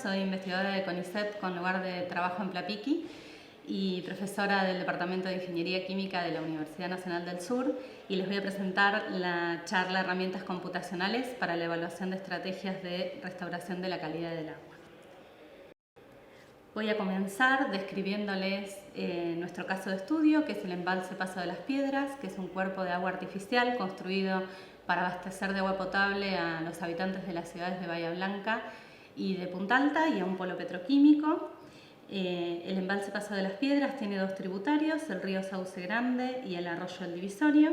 soy investigadora de CONICET con lugar de trabajo en Plapiqui y profesora del Departamento de Ingeniería Química de la Universidad Nacional del Sur, y les voy a presentar la charla Herramientas computacionales para la evaluación de estrategias de restauración de la calidad del agua. Voy a comenzar describiéndoles nuestro caso de estudio, que es el embalse Paso de las Piedras, que es un cuerpo de agua artificial construido para abastecer de agua potable a los habitantes de las ciudades de Bahía Blanca y de Punta Alta y a un polo petroquímico. El embalse Paso de las Piedras tiene dos tributarios, el río Sauce Grande y el arroyo El Divisorio.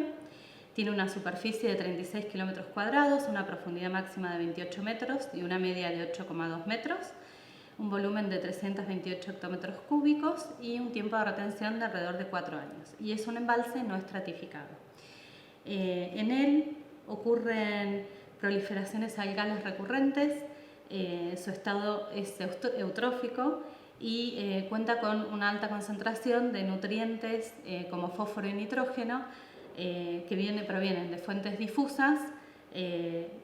Tiene una superficie de 36 kilómetros cuadrados, una profundidad máxima de 28 metros y una media de 8,2 metros, un volumen de 328 hectómetros cúbicos y un tiempo de retención de alrededor de 4 años. Y es un embalse no estratificado. En él ocurren proliferaciones algales recurrentes, su estado es eutrófico y cuenta con una alta concentración de nutrientes como fósforo y nitrógeno que provienen de fuentes difusas,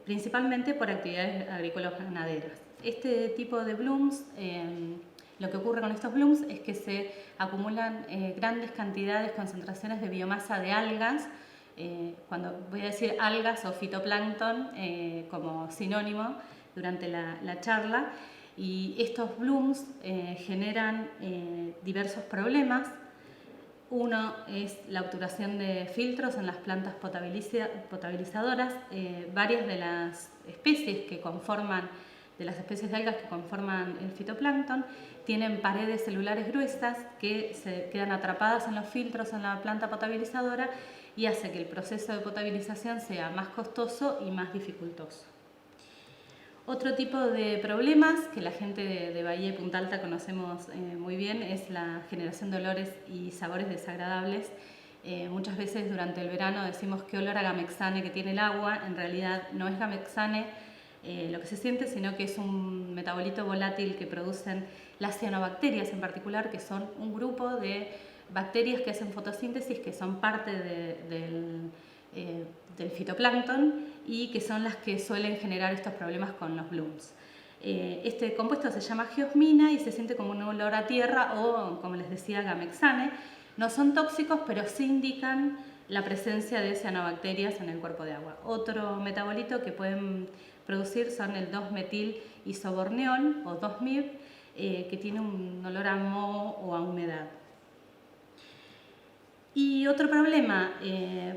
principalmente por actividades agrícolas-ganaderas. Este tipo de blooms, lo que ocurre con estos blooms es que se acumulan grandes cantidades, concentraciones de biomasa de algas, cuando voy a decir algas o fitoplancton como sinónimo durante la charla, y estos blooms generan diversos problemas. Uno es la obturación de filtros en las plantas potabilizadoras. Varias de las especies de las especies de algas que conforman el fitoplancton tienen paredes celulares gruesas que se quedan atrapadas en los filtros en la planta potabilizadora y hace que el proceso de potabilización sea más costoso y más dificultoso. Otro tipo de problemas que la gente de Bahía y Punta Alta conocemos muy bien es la generación de olores y sabores desagradables. Muchas veces durante el verano decimos qué olor a gamexane que tiene el agua. En realidad no es gamexane lo que se siente, sino que es un metabolito volátil que producen las cianobacterias en particular, que son un grupo de bacterias que hacen fotosíntesis, que son parte del fitoplancton y que son las que suelen generar estos problemas con los blooms. Este compuesto se llama geosmina y se siente como un olor a tierra o, como les decía, gamexane. No son tóxicos, pero sí indican la presencia de cianobacterias en el cuerpo de agua. Otro metabolito que pueden producir son el 2-metil-isoborneol o 2-MIB, que tiene un olor a moho o a humedad. Y otro problema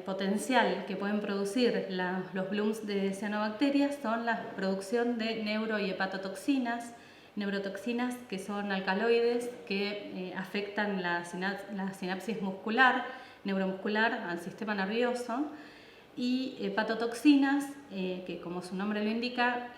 potencial que pueden producir los blooms de cianobacterias son la producción de neuro y hepatotoxinas, neurotoxinas que son alcaloides que afectan la sinapsis muscular, neuromuscular, al sistema nervioso, y hepatotoxinas que, como su nombre lo indica,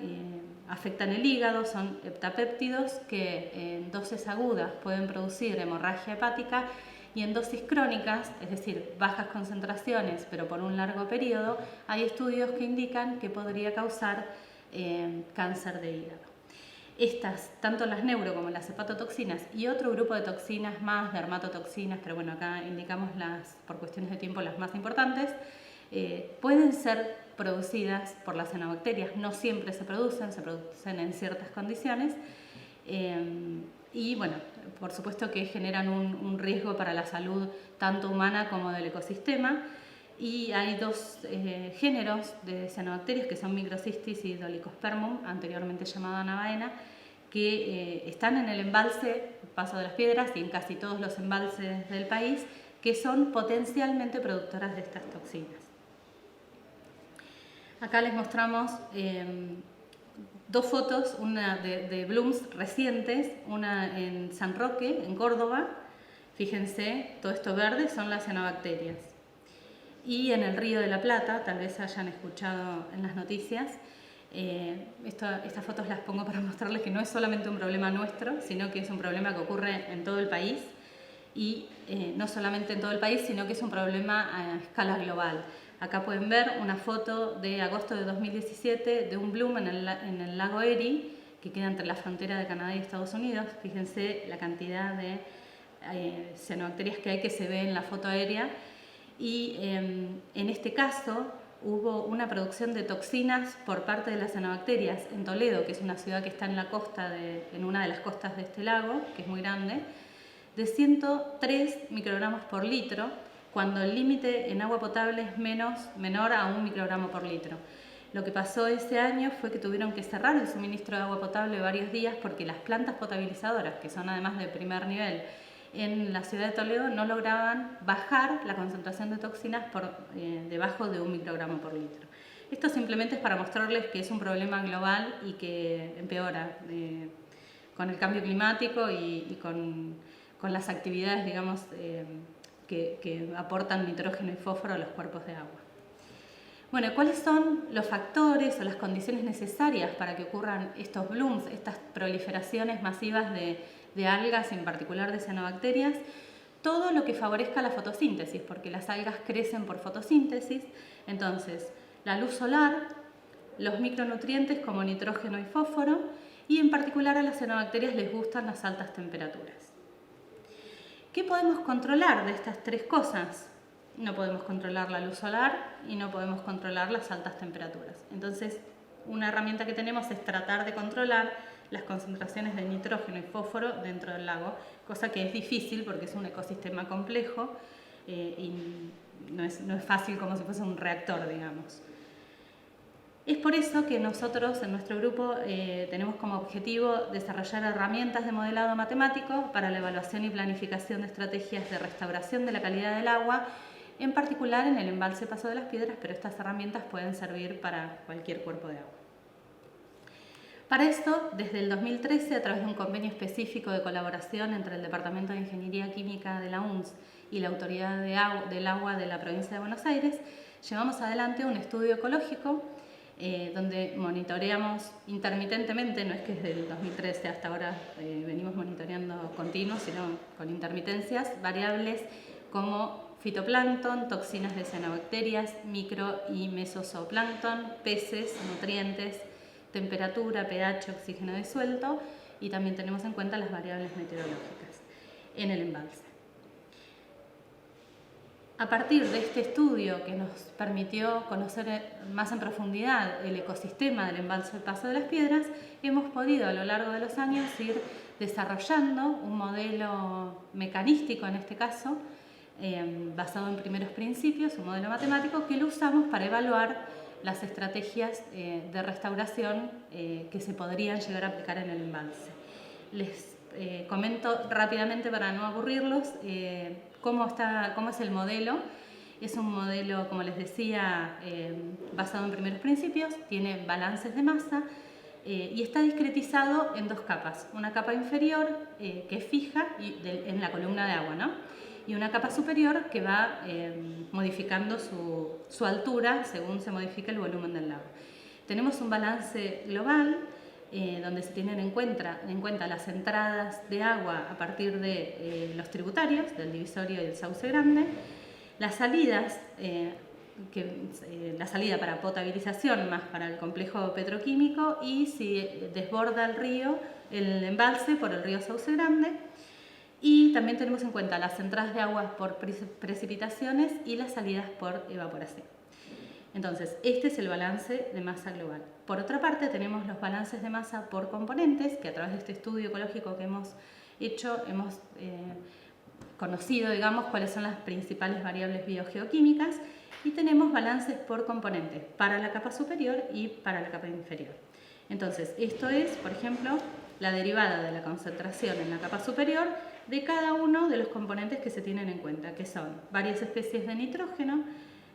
afectan el hígado, son heptapéptidos que en dosis agudas pueden producir hemorragia hepática y en dosis crónicas, es decir, bajas concentraciones pero por un largo periodo, hay estudios que indican que podría causar cáncer de hígado. Estas, tanto las neuro como las hepatotoxinas y otro grupo de toxinas más, dermatotoxinas, pero bueno, acá indicamos por cuestiones de tiempo las más importantes, pueden ser producidas por las cianobacterias. No siempre se producen en ciertas condiciones y bueno, por supuesto que generan un riesgo para la salud tanto humana como del ecosistema. Y hay dos géneros de cianobacterias que son Microcystis y Dolichospermum, anteriormente llamado Anabaena, que están en el embalse Paso de las Piedras y en casi todos los embalses del país, que son potencialmente productoras de estas toxinas. Acá les mostramos dos fotos, una de blooms recientes, una en San Roque, en Córdoba. Fíjense, todo esto verde son las cianobacterias. Y en el Río de la Plata, tal vez hayan escuchado en las noticias, estas fotos las pongo para mostrarles que no es solamente un problema nuestro, sino que es un problema que ocurre en todo el país. Y no solamente en todo el país, sino que es un problema a escala global. Acá pueden ver una foto de agosto de 2017 de un bloom en el lago Erie, que queda entre la frontera de Canadá y Estados Unidos. Fíjense la cantidad de cianobacterias que hay, que se ve en la foto aérea. Y en este caso, hubo una producción de toxinas por parte de las cianobacterias en Toledo, que es una ciudad que está en la costa en una de las costas de este lago, que es muy grande, de 103 microgramos por litro, cuando el límite en agua potable es menor a 1 microgramo por litro. Lo que pasó ese año fue que tuvieron que cerrar el suministro de agua potable varios días porque las plantas potabilizadoras, que son además de primer nivel, en la ciudad de Toledo no lograban bajar la concentración de toxinas por debajo de 1 microgramo por litro. Esto simplemente es para mostrarles que es un problema global y que empeora con el cambio climático y con las actividades, digamos, que aportan nitrógeno y fósforo a los cuerpos de agua. Bueno, ¿cuáles son los factores o las condiciones necesarias para que ocurran estos blooms, estas proliferaciones masivas de algas, en particular de cianobacterias? Todo lo que favorezca la fotosíntesis, porque las algas crecen por fotosíntesis. Entonces, la luz solar, los micronutrientes como nitrógeno y fósforo, y en particular a las cianobacterias les gustan las altas temperaturas. ¿Qué podemos controlar de estas tres cosas? No podemos controlar la luz solar y no podemos controlar las altas temperaturas. Entonces, una herramienta que tenemos es tratar de controlar las concentraciones de nitrógeno y fósforo dentro del lago, cosa que es difícil porque es un ecosistema complejo y no es fácil como si fuese un reactor, digamos. Es por eso que nosotros en nuestro grupo tenemos como objetivo desarrollar herramientas de modelado matemático para la evaluación y planificación de estrategias de restauración de la calidad del agua, en particular en el embalse Paso de las Piedras, pero estas herramientas pueden servir para cualquier cuerpo de agua. Para esto, desde el 2013, a través de un convenio específico de colaboración entre el Departamento de Ingeniería Química de la UNS y la Autoridad del Agua de la Provincia de Buenos Aires, llevamos adelante un estudio ecológico donde monitoreamos intermitentemente, no es que desde el 2013 hasta ahora venimos monitoreando continuos, sino con intermitencias, variables como fitoplancton, toxinas de cianobacterias, micro y mesozooplancton, peces, nutrientes, temperatura, pH, oxígeno disuelto, y también tenemos en cuenta las variables meteorológicas en el embalse. A partir de este estudio que nos permitió conocer más en profundidad el ecosistema del embalse Paso de las Piedras, hemos podido a lo largo de los años ir desarrollando un modelo mecanístico, en este caso, basado en primeros principios, un modelo matemático que lo usamos para evaluar las estrategias de restauración que se podrían llegar a aplicar en el embalse. Les comento rápidamente para no aburrirlos cómo es el modelo. Es un modelo, como les decía, basado en primeros principios, tiene balances de masa y está discretizado en dos capas. Una capa inferior que es fija en la columna de agua, ¿no? Y una capa superior que va modificando su altura según se modifica el volumen del lago. Tenemos un balance global donde se tienen en cuenta las entradas de agua a partir de los tributarios, del divisorio y el sauce grande, las salidas, la salida para potabilización más para el complejo petroquímico y si desborda el embalse por el río Sauce Grande. Y también tenemos en cuenta las entradas de agua por precipitaciones y las salidas por evaporación. Entonces, este es el balance de masa global. Por otra parte, tenemos los balances de masa por componentes, que a través de este estudio ecológico que hemos hecho, hemos conocido, digamos, cuáles son las principales variables biogeoquímicas, y tenemos balances por componentes para la capa superior y para la capa inferior. Entonces, esto es, por ejemplo, la derivada de la concentración en la capa superior de cada uno de los componentes que se tienen en cuenta, que son varias especies de nitrógeno,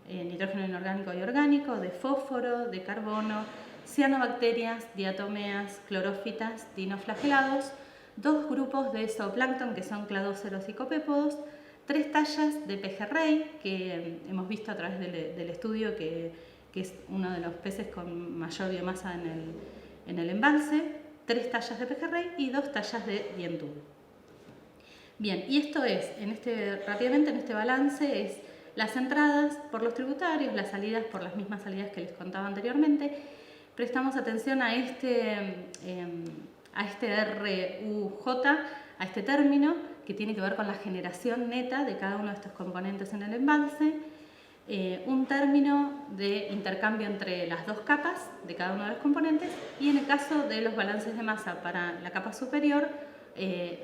nitrógeno inorgánico y orgánico, de fósforo, de carbono, cianobacterias, diatomeas, clorófitas, dinoflagelados, dos grupos de zooplancton que son cladóceros y copépodos, tres tallas de pejerrey, que hemos visto a través del estudio que es uno de los peces con mayor biomasa en el embalse, tres tallas de pejerrey y dos tallas de dientudo. Bien, y esto es, rápidamente en este balance, es las entradas por los tributarios, las salidas por las mismas salidas que les contaba anteriormente. Prestamos atención a este RUJ, a este término que tiene que ver con la generación neta de cada uno de estos componentes en el embalse. un término de intercambio entre las dos capas de cada uno de los componentes y en el caso de los balances de masa para la capa superior,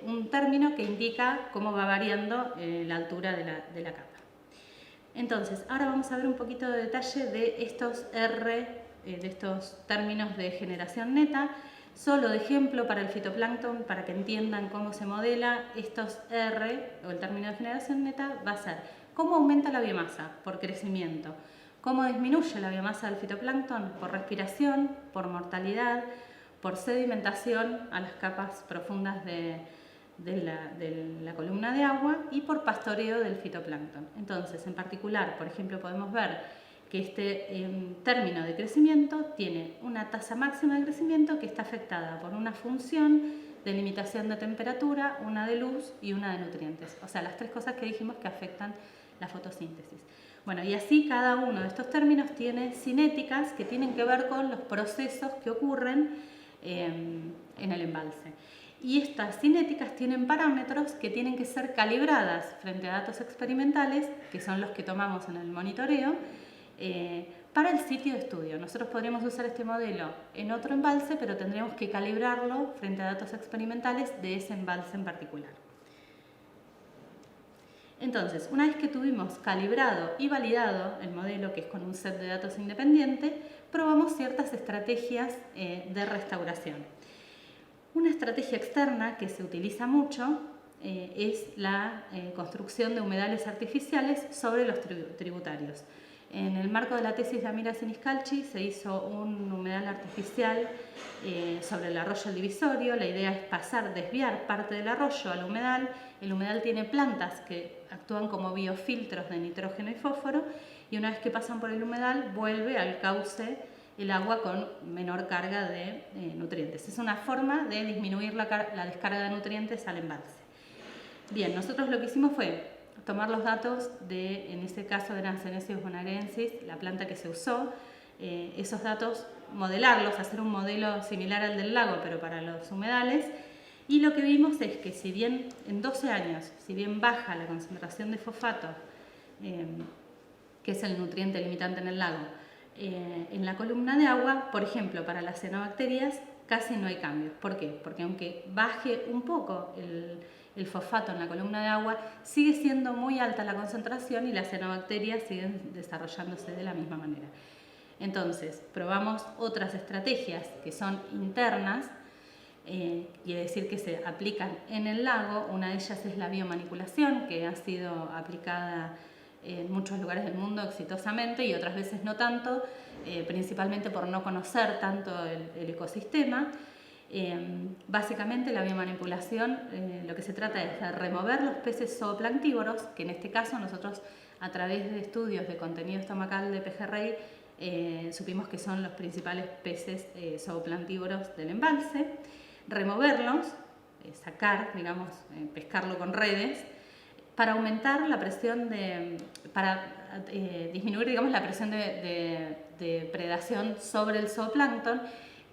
un término que indica cómo va variando la altura de la capa. Entonces, ahora vamos a ver un poquito de detalle de estos R, de estos términos de generación neta. Solo de ejemplo para el fitoplancton, para que entiendan cómo se modela, estos R, o el término de generación neta, va a ser cómo aumenta la biomasa por crecimiento, cómo disminuye la biomasa del fitoplancton por respiración, por mortalidad, por sedimentación a las capas profundas de la columna de agua y por pastoreo del fitoplancton. Entonces, en particular, por ejemplo, podemos ver que este término de crecimiento tiene una tasa máxima de crecimiento que está afectada por una función de limitación de temperatura, una de luz y una de nutrientes. O sea, las tres cosas que dijimos que afectan la fotosíntesis. Bueno, y así cada uno de estos términos tiene cinéticas que tienen que ver con los procesos que ocurren en el embalse. Y estas cinéticas tienen parámetros que tienen que ser calibradas frente a datos experimentales, que son los que tomamos en el monitoreo, para el sitio de estudio. Nosotros podríamos usar este modelo en otro embalse, pero tendríamos que calibrarlo frente a datos experimentales de ese embalse en particular. Entonces, una vez que tuvimos calibrado y validado el modelo, que es con un set de datos independiente, probamos ciertas estrategias de restauración. Una estrategia externa que se utiliza mucho es la construcción de humedales artificiales sobre los tributarios. En el marco de la tesis de Amira Siniscalchi se hizo un humedal artificial sobre el arroyo El Divisorio. La idea es desviar parte del arroyo al humedal. El humedal tiene plantas que actúan como biofiltros de nitrógeno y fósforo y una vez que pasan por el humedal vuelve al cauce el agua con menor carga de nutrientes. Es una forma de disminuir la descarga de nutrientes al embalse. Bien, nosotros lo que hicimos fue tomar los datos de, en este caso eran Senecio bonaerensis, la planta que se usó, esos datos, modelarlos, hacer un modelo similar al del lago, pero para los humedales, y lo que vimos es que si bien en 12 años, si bien baja la concentración de fosfato, que es el nutriente limitante en el lago, en la columna de agua, por ejemplo, para las cianobacterias, casi no hay cambios. ¿Por qué? Porque aunque baje un poco el fosfato en la columna de agua, sigue siendo muy alta la concentración y las cianobacterias siguen desarrollándose de la misma manera. Entonces, probamos otras estrategias que son internas, quiere decir que se aplican en el lago. Una de ellas es la biomanipulación, que ha sido aplicada en muchos lugares del mundo exitosamente y otras veces no tanto, principalmente por no conocer tanto el ecosistema. Básicamente la biomanipulación lo que se trata es de remover los peces zooplanctívoros, que en este caso nosotros a través de estudios de contenido estomacal de pejerrey supimos que son los principales peces zooplanctívoros del embalse, removerlos, sacar, digamos, pescarlo con redes, para aumentar la presión para disminuir, digamos, la presión de predación sobre el zooplancton,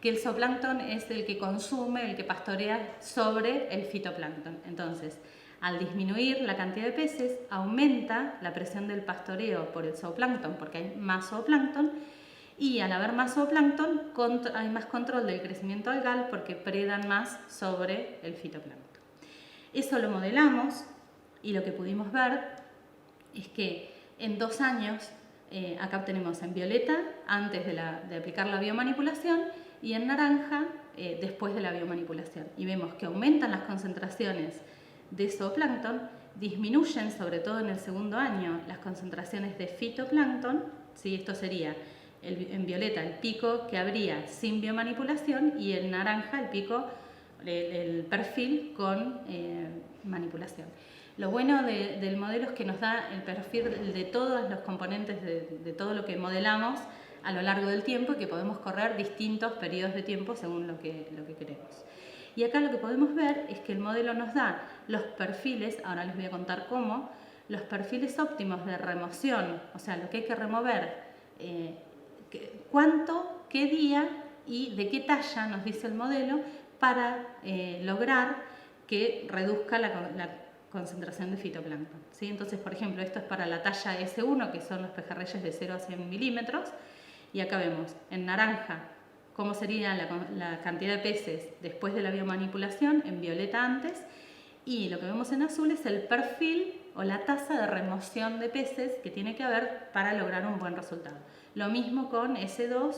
que el zooplancton es el que consume, el que pastorea sobre el fitoplancton. Entonces, al disminuir la cantidad de peces, aumenta la presión del pastoreo por el zooplancton, porque hay más zooplancton, y al haber más zooplancton, hay más control del crecimiento algal porque predan más sobre el fitoplancton. Eso lo modelamos y lo que pudimos ver es que en 2 años, acá obtenemos en violeta antes de aplicar la biomanipulación y en naranja después de la biomanipulación. Y vemos que aumentan las concentraciones de zooplancton, disminuyen sobre todo en el segundo año las concentraciones de fitoplancton, ¿sí? Esto sería en violeta el pico que habría sin biomanipulación y en naranja el pico, el perfil con manipulación. Lo bueno del modelo es que nos da el perfil de todos los componentes de todo lo que modelamos a lo largo del tiempo y que podemos correr distintos periodos de tiempo según lo que queremos. Y acá lo que podemos ver es que el modelo nos da los perfiles, ahora les voy a contar cómo, los perfiles óptimos de remoción, o sea, lo que hay que remover, cuánto, qué día y de qué talla nos dice el modelo para lograr que reduzca concentración de fitoplancton, ¿sí? Entonces, por ejemplo, esto es para la talla S1, que son los pejerreyes de 0 a 100 milímetros, y acá vemos en naranja cómo sería la cantidad de peces después de la biomanipulación, en violeta antes, y lo que vemos en azul es el perfil o la tasa de remoción de peces que tiene que haber para lograr un buen resultado. Lo mismo con S2,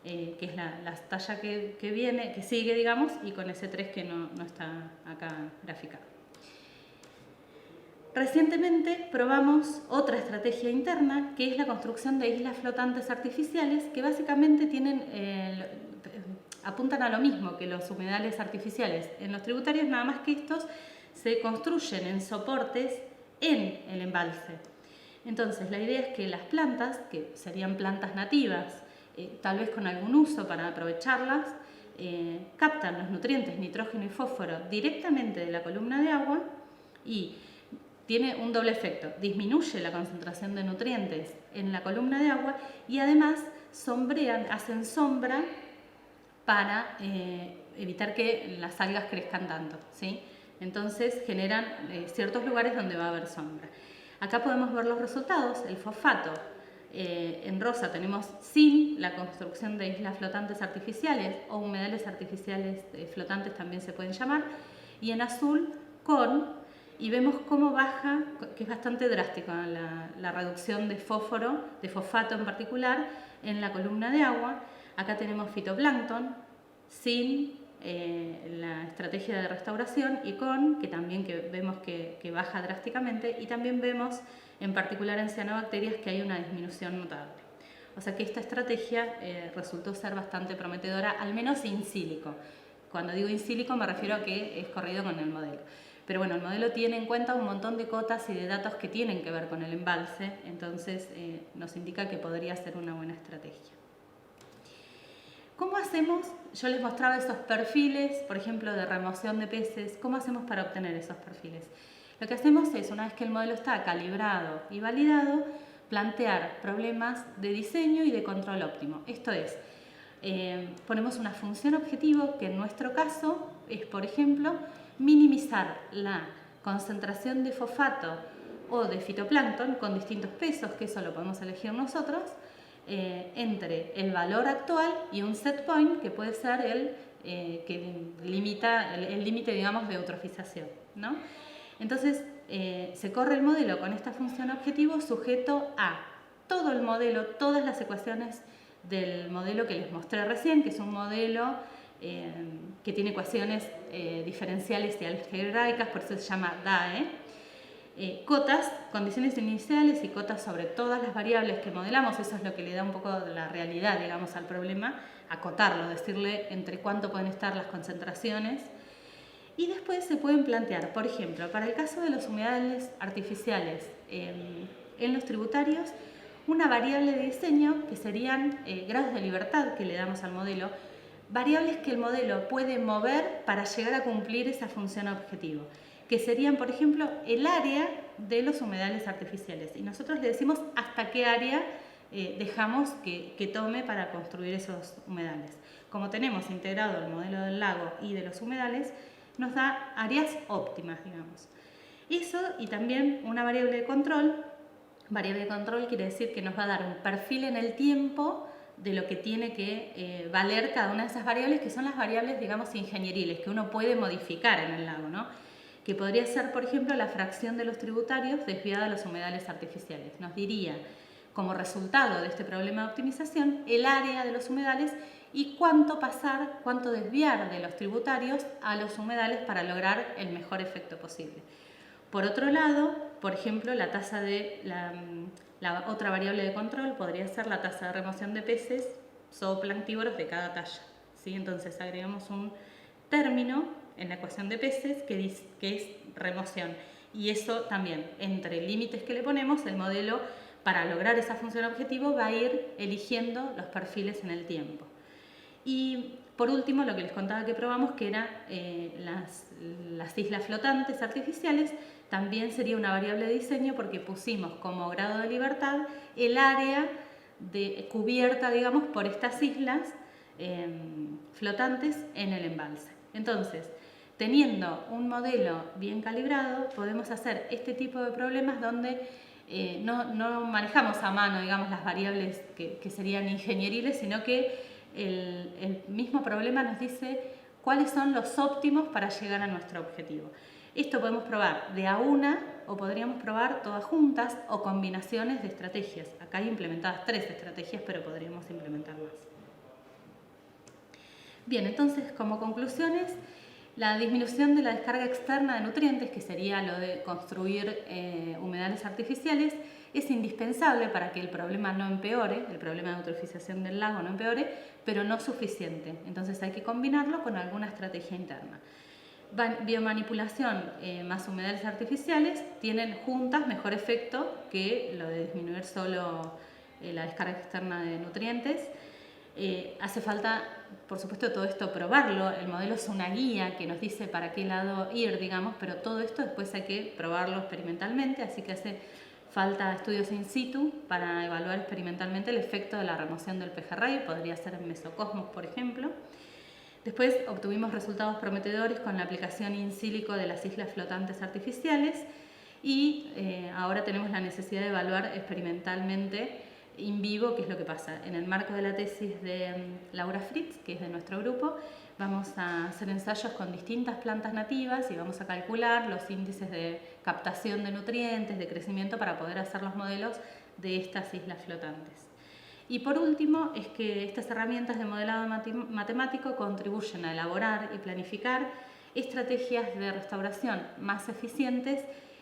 que es la talla que sigue, digamos, y con S3 que no está acá graficado. Recientemente probamos otra estrategia interna, que es la construcción de islas flotantes artificiales, que básicamente apuntan a lo mismo que los humedales artificiales en los tributarios, nada más que estos se construyen en soportes en el embalse. Entonces, la idea es que las plantas, que serían plantas nativas, tal vez con algún uso para aprovecharlas, captan los nutrientes nitrógeno y fósforo directamente de la columna de agua y tiene un doble efecto. Disminuye la concentración de nutrientes en la columna de agua y además hacen sombra para evitar que las algas crezcan tanto, ¿sí? Entonces generan ciertos lugares donde va a haber sombra. Acá podemos ver los resultados. El fosfato en rosa tenemos sin la construcción de islas flotantes artificiales o humedales artificiales flotantes también se pueden llamar, y en azul con, y vemos cómo baja, que es bastante drástico la reducción de fósforo, de fosfato en particular, en la columna de agua. Acá tenemos fitoplancton sin la estrategia de restauración y con, que también vemos que baja drásticamente, y también vemos en particular en cianobacterias que hay una disminución notable. O sea que esta estrategia resultó ser bastante prometedora, al menos in silico. Cuando digo in silico me refiero a que es corrido con el modelo. Pero bueno, el modelo tiene en cuenta un montón de cotas y de datos que tienen que ver con el embalse, entonces nos indica que podría ser una buena estrategia. ¿Cómo hacemos? Yo les mostraba esos perfiles, por ejemplo, de remoción de peces. ¿Cómo hacemos para obtener esos perfiles? Lo que hacemos es, una vez que el modelo está calibrado y validado, plantear problemas de diseño y de control óptimo. Esto es, ponemos una función objetivo que en nuestro caso es, por ejemplo, minimizar la concentración de fosfato o de fitoplancton con distintos pesos, que eso lo podemos elegir nosotros, entre el valor actual y un set point que puede ser el límite, digamos, de eutrofización, ¿no? Entonces, se corre el modelo con esta función objetivo sujeto a todo el modelo, todas las ecuaciones del modelo que les mostré recién, que es un modelo que tiene ecuaciones diferenciales y algebraicas, por eso se llama DAE. Cotas, condiciones iniciales y cotas sobre todas las variables que modelamos. Eso es lo que le da un poco de la realidad, digamos, al problema, acotarlo, decirle entre cuánto pueden estar las concentraciones. Y después se pueden plantear, por ejemplo, para el caso de los humedales artificiales en los tributarios, una variable de diseño que serían grados de libertad que le damos al modelo, variables que el modelo puede mover para llegar a cumplir esa función objetivo, que serían, por ejemplo, el área de los humedales artificiales. Y nosotros le decimos hasta qué área dejamos que tome para construir esos humedales. Como tenemos integrado el modelo del lago y de los humedales, nos da áreas óptimas, digamos. Eso, y también una variable de control. Variable de control quiere decir que nos va a dar un perfil en el tiempo de lo que tiene que valer cada una de esas variables, que son las variables, digamos, ingenieriles, que uno puede modificar en el lago, ¿no? Que podría ser, por ejemplo, la fracción de los tributarios desviada a los humedales artificiales. Nos diría, como resultado de este problema de optimización, el área de los humedales y cuánto desviar de los tributarios a los humedales para lograr el mejor efecto posible. Por otro lado, por ejemplo, la tasa de la otra variable de control podría ser la tasa de remoción de peces zooplanctívoros de cada talla, ¿sí? Entonces agregamos un término en la ecuación de peces que es remoción, y eso también, entre límites que le ponemos, el modelo para lograr esa función objetivo va a ir eligiendo los perfiles en el tiempo. Y por último, lo que les contaba que probamos, que eran las islas flotantes artificiales, también sería una variable de diseño porque pusimos como grado de libertad el área cubierta, digamos, por estas islas flotantes en el embalse. Entonces, Teniendo un modelo bien calibrado, podemos hacer este tipo de problemas donde no manejamos a mano, digamos, las variables que serían ingenieriles, sino que el mismo problema nos dice cuáles son los óptimos para llegar a nuestro objetivo. Esto podemos probar de a una o podríamos probar todas juntas o combinaciones de estrategias. Acá hay implementadas 3 estrategias, pero podríamos implementar más. Bien, entonces como conclusiones, la disminución de la descarga externa de nutrientes, que sería lo de construir humedales artificiales, es indispensable para que el problema no empeore, el problema de eutrofización del lago no empeore, pero no suficiente. Entonces hay que combinarlo con alguna estrategia interna. Biomanipulación más humedales artificiales tienen juntas mejor efecto que lo de disminuir solo la descarga externa de nutrientes. Hace falta, por supuesto, todo esto probarlo. El modelo es una guía que nos dice para qué lado ir, digamos, pero todo esto después hay que probarlo experimentalmente, así que hace falta estudios in situ para evaluar experimentalmente el efecto de la remoción del pejerrey, podría ser en mesocosmos, por ejemplo. Después obtuvimos resultados prometedores con la aplicación in silico de las islas flotantes artificiales y ahora tenemos la necesidad de evaluar experimentalmente in vivo qué es lo que pasa. En el marco de la tesis de Laura Fritz, que es de nuestro grupo, vamos a hacer ensayos con distintas plantas nativas y vamos a calcular los índices de captación de nutrientes, de crecimiento, para poder hacer los modelos de estas islas flotantes. Y por último, es que estas herramientas de modelado matemático contribuyen a elaborar y planificar estrategias de restauración más eficientes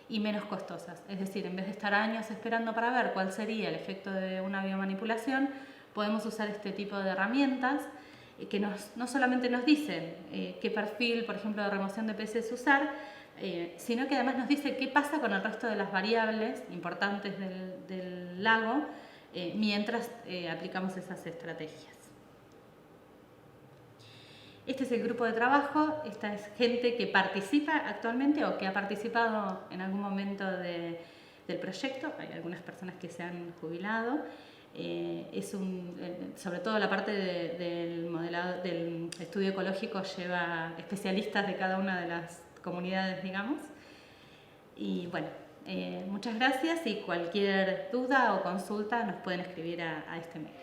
y menos costosas. Es decir, en vez de estar años esperando para ver cuál sería el efecto de una biomanipulación, podemos usar este tipo de herramientas que no solamente nos dicen qué perfil, por ejemplo, de remoción de peces usar, sino que además nos dice qué pasa con el resto de las variables importantes del lago mientras aplicamos esas estrategias. Este es el grupo de trabajo, esta es gente que participa actualmente o que ha participado en algún momento del proyecto. Hay algunas personas que se han jubilado. Sobre todo la parte del estudio ecológico lleva especialistas de cada una de las comunidades, digamos. Y bueno, muchas gracias y cualquier duda o consulta nos pueden escribir a este mail.